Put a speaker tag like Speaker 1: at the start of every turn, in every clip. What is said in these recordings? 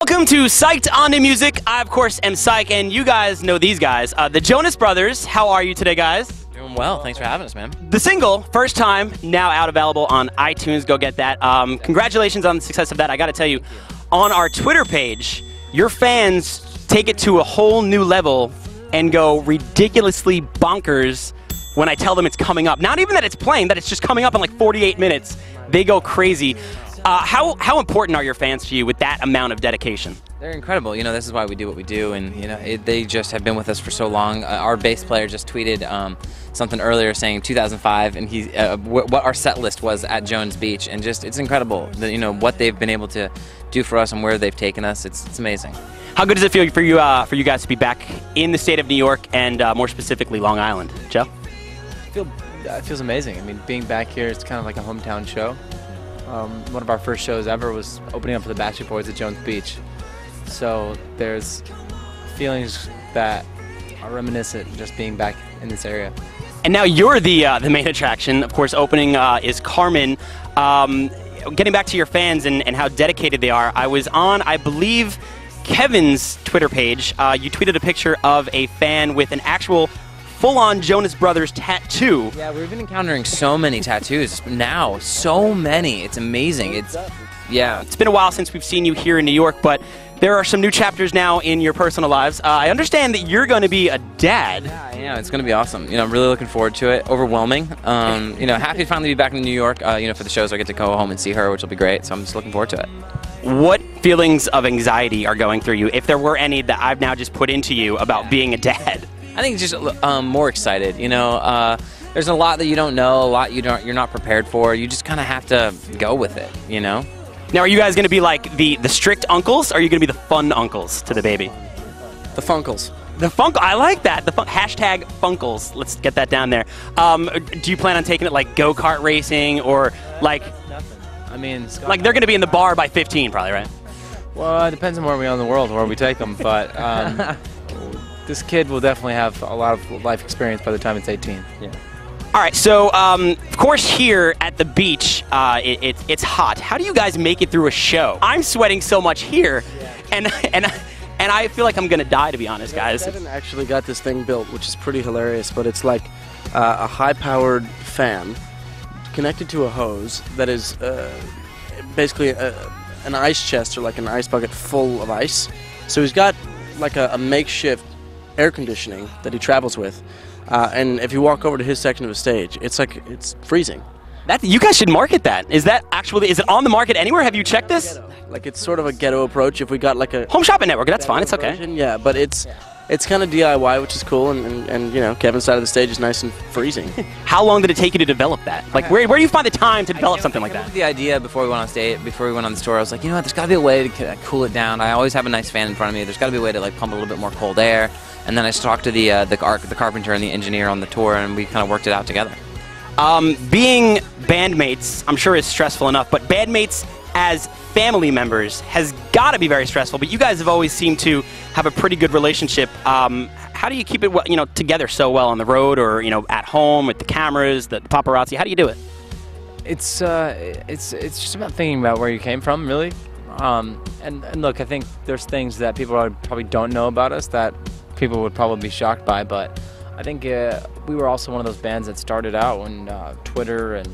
Speaker 1: Welcome to Syked on the Music. I, of course, am Syke, and you guys know these guys. The Jonas Brothers. How are you today, guys?
Speaker 2: Doing well. Thanks for having us, man.
Speaker 1: The single, first time, now out available on iTunes. Go get that. Congratulations on the success of that. I got to tell you, on our Twitter page, your fans take it to a whole new level and go ridiculously bonkers when I tell them it's coming up. Not even that it's playing, that it's just coming up in like 48 minutes. They go crazy. How important are your fans to you with that amount of dedication?
Speaker 2: They're incredible. You know, this is why we do what we do, and you know, they just have been with us for so long. Our bass player just tweeted something earlier saying 2005, and he what our set list was at Jones Beach, and just it's incredible. You know what they've been able to do for us and where they've taken us. It's amazing. How
Speaker 1: good does it feel for you guys to be back in the state of New York and more specifically Long Island, Joe?
Speaker 3: It feels amazing. I mean, being back here, it's kind of like a hometown show. One of our first shows ever was opening up for the Backstreet Boys at Jones Beach. So there's feelings that are reminiscent just being back in this area.
Speaker 1: And now you're the main attraction. Of course, opening is Carmen. Getting back to your fans and how dedicated they are, I was on, I believe, Kevin's Twitter page. You tweeted a picture of a fan with an actual full-on Jonas Brothers tattoo.
Speaker 2: Yeah, we've been encountering so many tattoos now, so many. It's amazing. It's
Speaker 1: been a while since we've seen you here in New York, but there are some new chapters now in your personal lives. I understand that you're going to be a dad.
Speaker 2: Yeah, it's going to be awesome. You know, I'm really looking forward to it. Overwhelming. You know, happy to finally be back in New York. You know, for the shows, I get to go home and see her, which will be great. So I'm just looking forward to it.
Speaker 1: What feelings of anxiety are going through you, if there were any that I've now just put into you about being a dad?
Speaker 2: I think just more excited. You know, there's a lot that you don't know, a lot you're not prepared for. You just kind of have to go with it. You know.
Speaker 1: Now, are you guys going to be like the strict uncles, or are you going to be the fun uncles to the baby?
Speaker 3: The Funkles.
Speaker 1: The Funk. I like that. The hashtag Funkles. Let's get that down there. Do you plan on taking it like go-kart racing or like?
Speaker 3: Nothing. I mean,
Speaker 1: like they're going to be in the bar by 15, probably, right?
Speaker 3: Well, it depends on where we are in the world, where we take them, but. This kid will definitely have a lot of life experience by the time it's 18.
Speaker 1: Yeah. All right, so of course here at the beach, it's hot. How do you guys make it through a show? I'm sweating so much here, and I feel like I'm gonna die, to be honest, guys.
Speaker 4: Kevin actually got this thing built, which is pretty hilarious, but it's like a high-powered fan connected to a hose that is basically an ice chest or like an ice bucket full of ice. So he's got like a makeshift air conditioning that he travels with, and if you walk over to his section of the stage, it's freezing.
Speaker 1: You guys should market that. Is it on the market anywhere? Have you checked this?
Speaker 4: Like it's sort of a ghetto approach. If we got like a
Speaker 1: home shopping network, that's fine. It's okay.
Speaker 4: Version, yeah, but it's kind of DIY, which is cool, and you know, Kevin's side of the stage is nice and freezing.
Speaker 1: How long did it take you to develop that? Like, where do you find the time to develop something like that?
Speaker 2: The idea before we went on stage, before we went on the tour, I was like, you know what, there's got to be a way to cool it down. I always have a nice fan in front of me. There's got to be a way to like pump a little bit more cold air. And then I just talked to the carpenter and the engineer on the tour, and we kind of worked it out together.
Speaker 1: Being bandmates, I'm sure is stressful enough, but bandmates as family members has got to be very stressful. But you guys have always seemed to have a pretty good relationship. How do you keep it, together so well on the road, or at home with the cameras, the paparazzi? How do you do it?
Speaker 3: It's just about thinking about where you came from, really. And look, I think there's things that people probably don't know about us that people would probably be shocked by, but I think we were also one of those bands that started out when Twitter and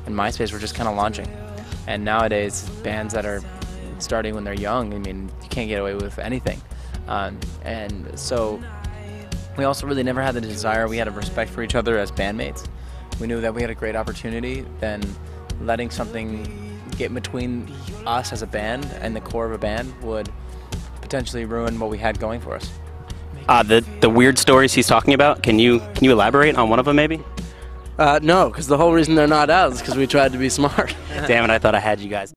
Speaker 3: MySpace were just kind of launching. And nowadays, bands that are starting when they're young, I mean, you can't get away with anything. And so we also really never had the desire. We had a respect for each other as bandmates. We knew that we had a great opportunity, then letting something get in between us as a band and the core of a band would potentially ruin what we had going for us.
Speaker 1: The weird stories he's talking about, can you elaborate on one of them, maybe?
Speaker 4: No, because the whole reason they're not out is because we tried to be smart.
Speaker 1: Damn it, I thought I had you guys.